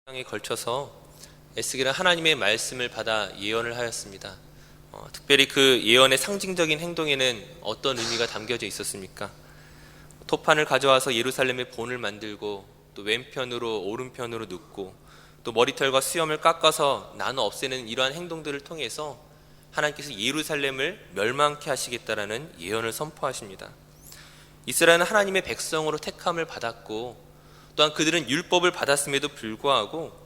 에 걸쳐서 에스겔은 하나님의 말씀을 받아 예언을 하였습니다. 특별히 그 예언의 상징적인 행동에는 어떤 의미가 담겨져 있었습니까? 토판을 가져와서 예루살렘의 본을 만들고 또 왼편으로 오른편으로 눕고 또 머리털과 수염을 깎아서 나눠 없애는 이러한 행동들을 통해서 하나님께서 예루살렘을 멸망케 하시겠다라는 예언을 선포하십니다. 이스라엘은 하나님의 백성으로 택함을 받았고 또한 그들은 율법을 받았음에도 불구하고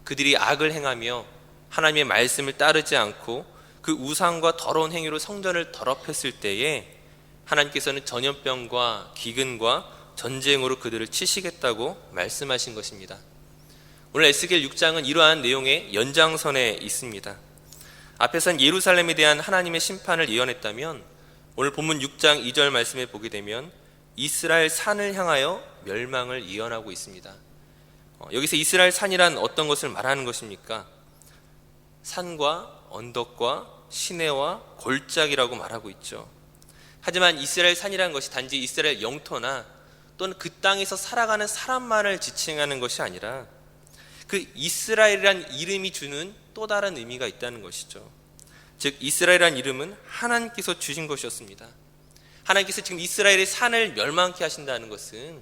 그들이 악을 행하며 하나님의 말씀을 따르지 않고 그 우상과 더러운 행위로 성전을 더럽혔을 때에 하나님께서는 전염병과 기근과 전쟁으로 그들을 치시겠다고 말씀하신 것입니다. 오늘 에스겔 6장은 이러한 내용의 연장선에 있습니다. 앞에선 예루살렘에 대한 하나님의 심판을 예언했다면 오늘 본문 6장 2절 말씀에 보게 되면 이스라엘 산을 향하여 멸망을 예언하고 있습니다. 여기서 이스라엘 산이란 어떤 것을 말하는 것입니까? 산과 언덕과 시내와 골짜기라고 말하고 있죠. 하지만 이스라엘 산이라는 것이 단지 이스라엘 영토나 또는 그 땅에서 살아가는 사람만을 지칭하는 것이 아니라 그 이스라엘이란 이름이 주는 또 다른 의미가 있다는 것이죠. 즉 이스라엘이란 이름은 하나님께서 주신 것이었습니다. 하나님께서 지금 이스라엘의 산을 멸망케 하신다는 것은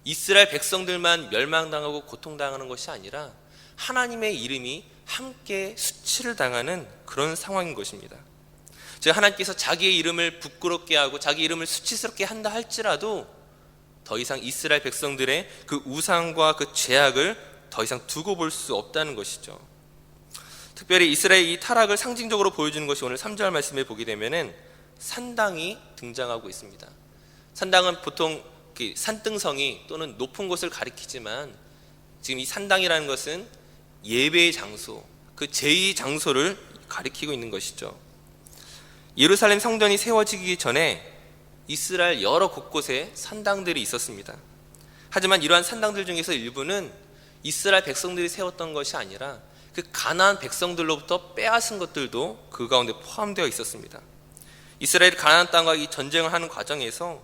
이스라엘 백성들만 멸망당하고 고통당하는 것이 아니라 하나님의 이름이 함께 수치를 당하는 그런 상황인 것입니다. 즉 하나님께서 자기의 이름을 부끄럽게 하고 자기 이름을 수치스럽게 한다 할지라도 더 이상 이스라엘 백성들의 그 우상과 그 죄악을 더 이상 두고 볼 수 없다는 것이죠. 특별히 이스라엘의 이 타락을 상징적으로 보여주는 것이 오늘 3절 말씀에 보게 되면은 산당이 등장하고 있습니다. 산당은 보통 산등성이 또는 높은 곳을 가리키지만 지금 이 산당이라는 것은 예배의 장소, 그 제2 장소를 가리키고 있는 것이죠. 예루살렘 성전이 세워지기 전에 이스라엘 여러 곳곳에 산당들이 있었습니다. 하지만 이러한 산당들 중에서 일부는 이스라엘 백성들이 세웠던 것이 아니라 그 가나안 백성들로부터 빼앗은 것들도 그 가운데 포함되어 있었습니다. 이스라엘이 가나안 땅과 이 전쟁을 하는 과정에서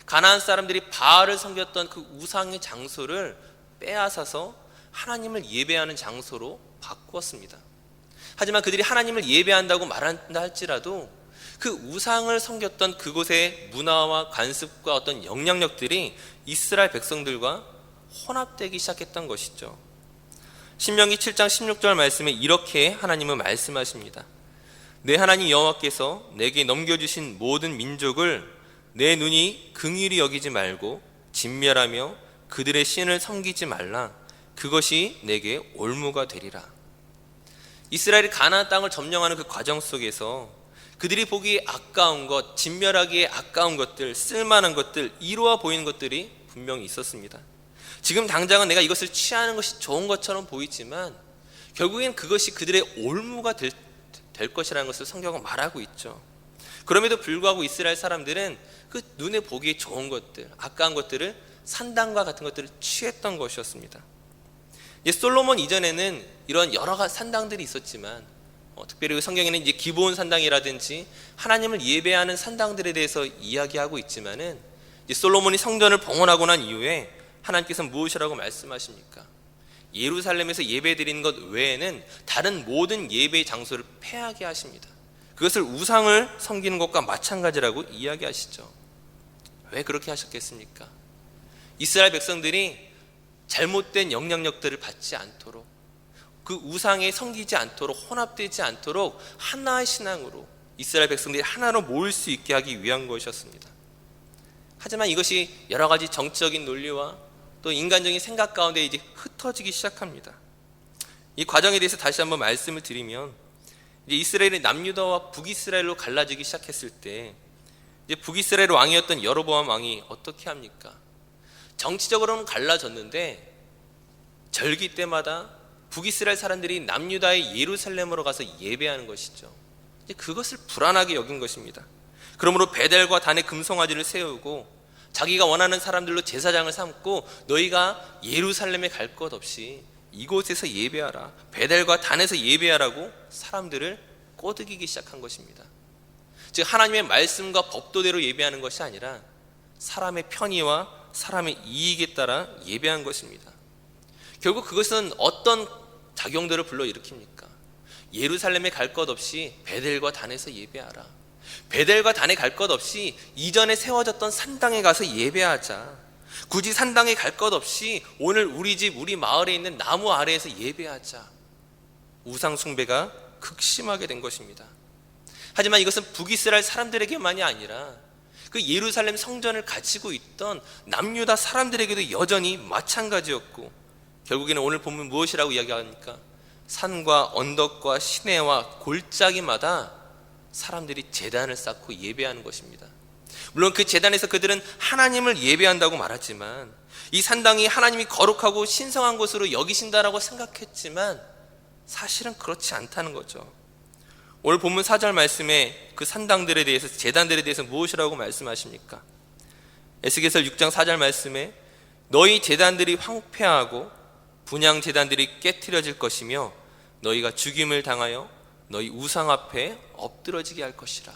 가나안 사람들이 바알을 섬겼던 그 우상의 장소를 빼앗아서 하나님을 예배하는 장소로 바꾸었습니다. 하지만 그들이 하나님을 예배한다고 말한다 할지라도 그 우상을 섬겼던 그곳의 문화와 관습과 어떤 영향력들이 이스라엘 백성들과 혼합되기 시작했던 것이죠. 신명기 7장 16절 말씀에 이렇게 하나님은 말씀하십니다. 내 하나님 여호와께서 내게 넘겨주신 모든 민족을 내 눈이 긍휼히 여기지 말고 진멸하며 그들의 신을 섬기지 말라. 그것이 내게 올무가 되리라. 이스라엘이 가나안 땅을 점령하는 그 과정 속에서 그들이 보기에 아까운 것, 진멸하기에 아까운 것들, 쓸만한 것들, 이로와 보이는 것들이 분명히 있었습니다. 지금 당장은 내가 이것을 취하는 것이 좋은 것처럼 보이지만 결국엔 그것이 그들의 올무가 될 것이라는 것을 성경은 말하고 있죠. 그럼에도 불구하고 이스라엘 사람들은 그 눈에 보기에 좋은 것들, 아까운 것들을 산당과 같은 것들을 취했던 것이었습니다. 솔로몬 이전에는 이런 여러 가지 산당들이 있었지만 특별히 성경에는 이제 기브온 산당이라든지 하나님을 예배하는 산당들에 대해서 이야기하고 있지만은 솔로몬이 성전을 봉헌하고 난 이후에 하나님께서는 무엇이라고 말씀하십니까? 예루살렘에서 예배드리는 것 외에는 다른 모든 예배의 장소를 폐하게 하십니다. 그것을 우상을 섬기는 것과 마찬가지라고 이야기하시죠. 왜 그렇게 하셨겠습니까? 이스라엘 백성들이 잘못된 영향력들을 받지 않도록 그 우상에 섬기지 않도록 혼합되지 않도록 하나의 신앙으로 이스라엘 백성들이 하나로 모일 수 있게 하기 위한 것이었습니다. 하지만 이것이 여러 가지 정치적인 논리와 또 인간적인 생각 가운데 이제 흩어지기 시작합니다. 이 과정에 대해서 다시 한번 말씀을 드리면 이제 이스라엘이 남유다와 북이스라엘로 갈라지기 시작했을 때 이제 북이스라엘 왕이었던 여로보암 왕이 어떻게 합니까? 정치적으로는 갈라졌는데 절기 때마다 북이스라엘 사람들이 남유다의 예루살렘으로 가서 예배하는 것이죠. 이제 그것을 불안하게 여긴 것입니다. 그러므로 베델과 단의 금송아지를 세우고 자기가 원하는 사람들로 제사장을 삼고 너희가 예루살렘에 갈 것 없이 이곳에서 예배하라, 베델과 단에서 예배하라고 사람들을 꼬드기기 시작한 것입니다. 즉 하나님의 말씀과 법도대로 예배하는 것이 아니라 사람의 편의와 사람의 이익에 따라 예배한 것입니다. 결국 그것은 어떤 작용들을 불러일으킵니까? 예루살렘에 갈 것 없이 베델과 단에서 예배하라. 베델과 단에 갈 것 없이 이전에 세워졌던 산당에 가서 예배하자. 굳이 산당에 갈 것 없이 오늘 우리 집 우리 마을에 있는 나무 아래에서 예배하자. 우상 숭배가 극심하게 된 것입니다. 하지만 이것은 북이스라엘 사람들에게만이 아니라 그 예루살렘 성전을 가지고 있던 남유다 사람들에게도 여전히 마찬가지였고, 결국에는 오늘 본문 무엇이라고 이야기합니까? 산과 언덕과 시내와 골짜기마다 사람들이 제단을 쌓고 예배하는 것입니다. 물론 그 제단에서 그들은 하나님을 예배한다고 말하지만, 이 산당이 하나님이 거룩하고 신성한 곳으로 여기신다라고 생각했지만 사실은 그렇지 않다는 거죠. 오늘 본문 4절 말씀에 그 산당들에 대해서, 제단들에 대해서 무엇이라고 말씀하십니까? 에스겔서 6장 4절 말씀에 너희 제단들이 황폐하고 분향 제단들이 깨트려질 것이며 너희가 죽임을 당하여 너희 우상 앞에 엎드러지게 할 것이라.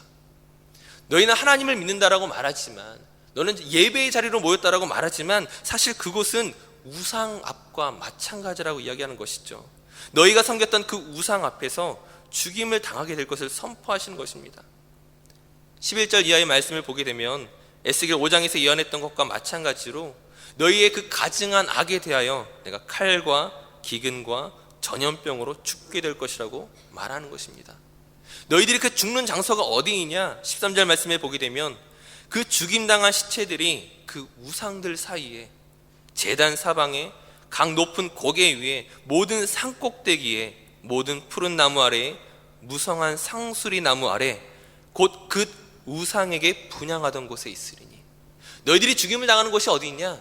너희는 하나님을 믿는다라고 말하지만, 너는 예배의 자리로 모였다라고 말하지만 사실 그곳은 우상 앞과 마찬가지라고 이야기하는 것이죠. 너희가 섬겼던 그 우상 앞에서 죽임을 당하게 될 것을 선포하시는 것입니다. 11절 이하의 말씀을 보게 되면 에스겔 5장에서 예언했던 것과 마찬가지로 너희의 그 가증한 악에 대하여 내가 칼과 기근과 전염병으로 죽게 될 것이라고 말하는 것입니다. 너희들이 그 죽는 장소가 어디이냐? 13절 말씀에 보게 되면 그 죽임당한 시체들이 그 우상들 사이에, 제단 사방에, 강 높은 고개 위에, 모든 산꼭대기에, 모든 푸른 나무 아래에, 무성한 상수리 나무 아래, 곧 그 우상에게 분향하던 곳에 있으리니. 너희들이 죽임을 당하는 곳이 어디 있냐?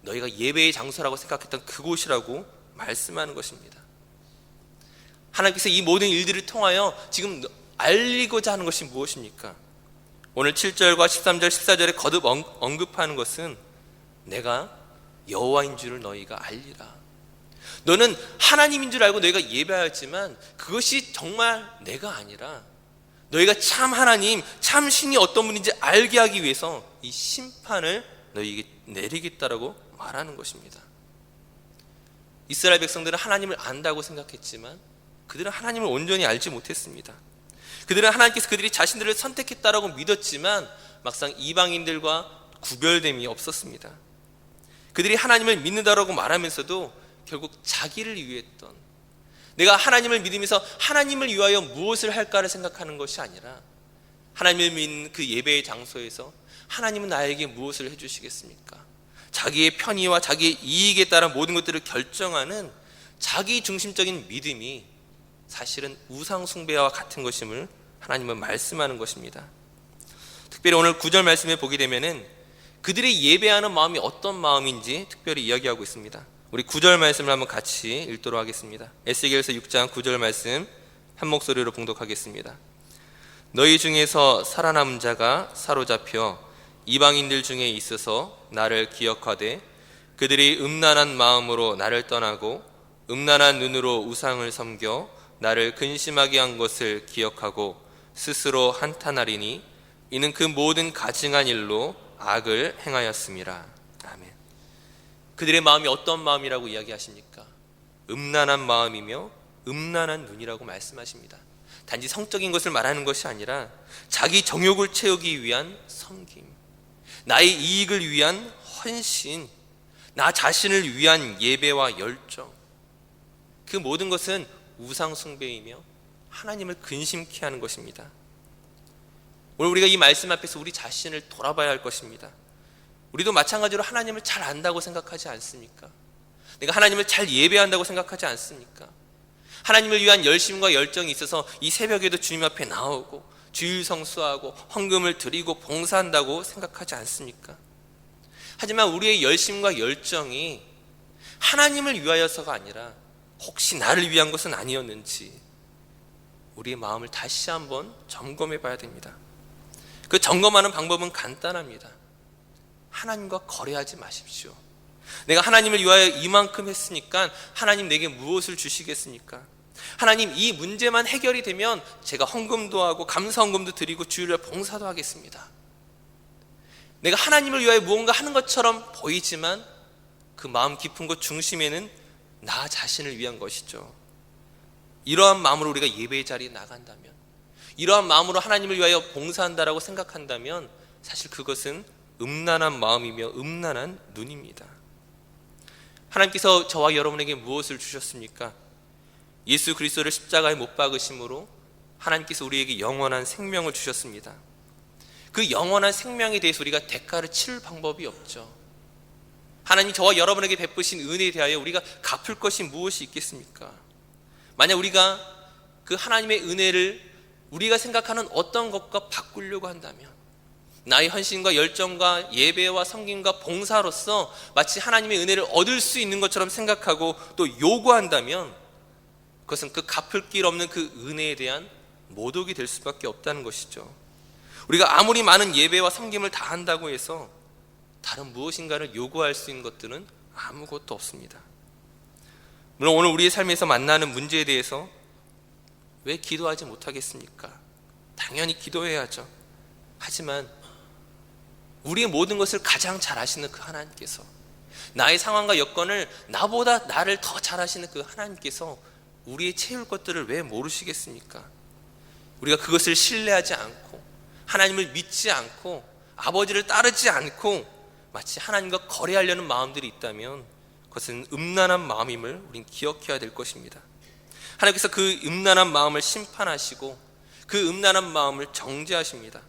너희가 예배의 장소라고 생각했던 그곳이라고 말씀하는 것입니다. 하나님께서 이 모든 일들을 통하여 지금 알리고자 하는 것이 무엇입니까? 오늘 7절과 13절, 14절에 거듭 언급하는 것은 내가 여호와인 줄을 너희가 알리라. 너는 하나님인 줄 알고 너희가 예배하였지만 그것이 정말 내가 아니라 너희가 참 하나님, 참 신이 어떤 분인지 알게 하기 위해서 이 심판을 너희에게 내리겠다라고 말하는 것입니다. 이스라엘 백성들은 하나님을 안다고 생각했지만 그들은 하나님을 온전히 알지 못했습니다. 그들은 하나님께서 그들이 자신들을 선택했다라고 믿었지만 막상 이방인들과 구별됨이 없었습니다. 그들이 하나님을 믿는다라고 말하면서도 결국 자기를 위했던, 내가 하나님을 믿으면서 하나님을 위하여 무엇을 할까를 생각하는 것이 아니라 하나님을 믿는 그 예배의 장소에서 하나님은 나에게 무엇을 해주시겠습니까? 자기의 편의와 자기의 이익에 따라 모든 것들을 결정하는 자기 중심적인 믿음이 사실은 우상 숭배와 같은 것임을 하나님은 말씀하는 것입니다. 특별히 오늘 9절 말씀에 보게 되면은 그들이 예배하는 마음이 어떤 마음인지 특별히 이야기하고 있습니다. 우리 9절 말씀을 한번 같이 읽도록 하겠습니다. 에스겔서 6장 9절 말씀 한 목소리로 봉독하겠습니다. 너희 중에서 살아남은 자가 사로잡혀 이방인들 중에 있어서 나를 기억하되 그들이 음란한 마음으로 나를 떠나고 음란한 눈으로 우상을 섬겨 나를 근심하게 한 것을 기억하고 스스로 한탄하리니 이는 그 모든 가증한 일로 악을 행하였음이라. 아멘. 그들의 마음이 어떤 마음이라고 이야기하십니까? 음란한 마음이며 음란한 눈이라고 말씀하십니다. 단지 성적인 것을 말하는 것이 아니라 자기 정욕을 채우기 위한 섬김, 나의 이익을 위한 헌신, 나 자신을 위한 예배와 열정, 그 모든 것은 우상 숭배이며 하나님을 근심케 하는 것입니다. 오늘 우리가 이 말씀 앞에서 우리 자신을 돌아봐야 할 것입니다. 우리도 마찬가지로 하나님을 잘 안다고 생각하지 않습니까? 내가 하나님을 잘 예배한다고 생각하지 않습니까? 하나님을 위한 열심과 열정이 있어서 이 새벽에도 주님 앞에 나오고 주일 성수하고 헌금을 드리고 봉사한다고 생각하지 않습니까? 하지만 우리의 열심과 열정이 하나님을 위하여서가 아니라 혹시 나를 위한 것은 아니었는지 우리의 마음을 다시 한번 점검해 봐야 됩니다. 그 점검하는 방법은 간단합니다. 하나님과 거래하지 마십시오. 내가 하나님을 위하여 이만큼 했으니까 하나님 내게 무엇을 주시겠습니까? 하나님 이 문제만 해결이 되면 제가 헌금도 하고 감사헌금도 드리고 주일날 봉사도 하겠습니다. 내가 하나님을 위하여 무언가 하는 것처럼 보이지만 그 마음 깊은 곳 중심에는 나 자신을 위한 것이죠. 이러한 마음으로 우리가 예배의 자리에 나간다면, 이러한 마음으로 하나님을 위하여 봉사한다라고 생각한다면 사실 그것은 음란한 마음이며 음란한 눈입니다. 하나님께서 저와 여러분에게 무엇을 주셨습니까? 예수 그리스도를 십자가에 못 박으심으로 하나님께서 우리에게 영원한 생명을 주셨습니다. 그 영원한 생명에 대해서 우리가 대가를 치를 방법이 없죠. 하나님 저와 여러분에게 베푸신 은혜에 대하여 우리가 갚을 것이 무엇이 있겠습니까? 만약 우리가 그 하나님의 은혜를 우리가 생각하는 어떤 것과 바꾸려고 한다면, 나의 헌신과 열정과 예배와 섬김과 봉사로서 마치 하나님의 은혜를 얻을 수 있는 것처럼 생각하고 또 요구한다면 그것은 그 갚을 길 없는 그 은혜에 대한 모독이 될 수밖에 없다는 것이죠. 우리가 아무리 많은 예배와 섬김을 다 한다고 해서 다른 무엇인가를 요구할 수 있는 것들은 아무것도 없습니다. 물론 오늘 우리의 삶에서 만나는 문제에 대해서 왜 기도하지 못하겠습니까? 당연히 기도해야죠. 하지만 우리의 모든 것을 가장 잘 아시는 그 하나님께서, 나의 상황과 여건을 나보다 나를 더 잘 아시는 그 하나님께서 우리의 채울 것들을 왜 모르시겠습니까? 우리가 그것을 신뢰하지 않고 하나님을 믿지 않고 아버지를 따르지 않고 마치 하나님과 거래하려는 마음들이 있다면 그것은 음란한 마음임을 우린 기억해야 될 것입니다. 하나님께서 그 음란한 마음을 심판하시고 그 음란한 마음을 정죄하십니다.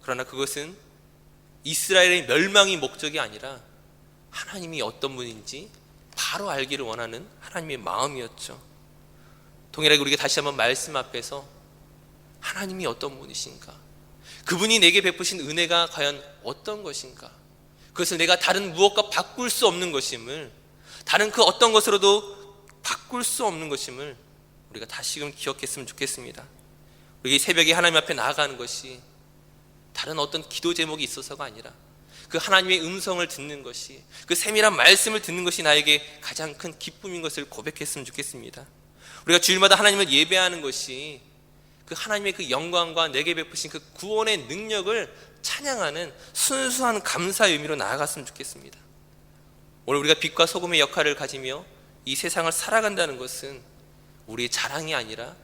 그러나 그것은 이스라엘의 멸망이 목적이 아니라 하나님이 어떤 분인지 바로 알기를 원하는 하나님의 마음이었죠. 동일하게 우리가 다시 한번 말씀 앞에서 하나님이 어떤 분이신가, 그분이 내게 베푸신 은혜가 과연 어떤 것인가, 그것을 내가 다른 무엇과 바꿀 수 없는 것임을, 다른 그 어떤 것으로도 바꿀 수 없는 것임을 우리가 다시금 기억했으면 좋겠습니다. 우리 새벽에 하나님 앞에 나아가는 것이 다른 어떤 기도 제목이 있어서가 아니라 그 하나님의 음성을 듣는 것이, 그 세밀한 말씀을 듣는 것이 나에게 가장 큰 기쁨인 것을 고백했으면 좋겠습니다. 우리가 주일마다 하나님을 예배하는 것이 그 하나님의 그 영광과 내게 베푸신 그 구원의 능력을 찬양하는 순수한 감사의 의미로 나아갔으면 좋겠습니다. 오늘 우리가 빛과 소금의 역할을 가지며 이 세상을 살아간다는 것은 우리의 자랑이 아니라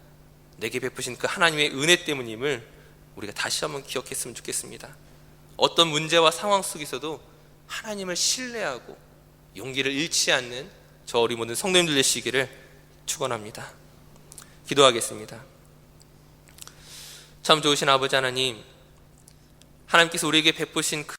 내게 베푸신 그 하나님의 은혜 때문임을 우리가 다시 한번 기억했으면 좋겠습니다. 어떤 문제와 상황 속에서도 하나님을 신뢰하고 용기를 잃지 않는 저 우리 모든 성도님들 되시기를 축원합니다. 기도하겠습니다. 참 좋으신 아버지 하나님, 하나님께서 우리에게 베푸신 그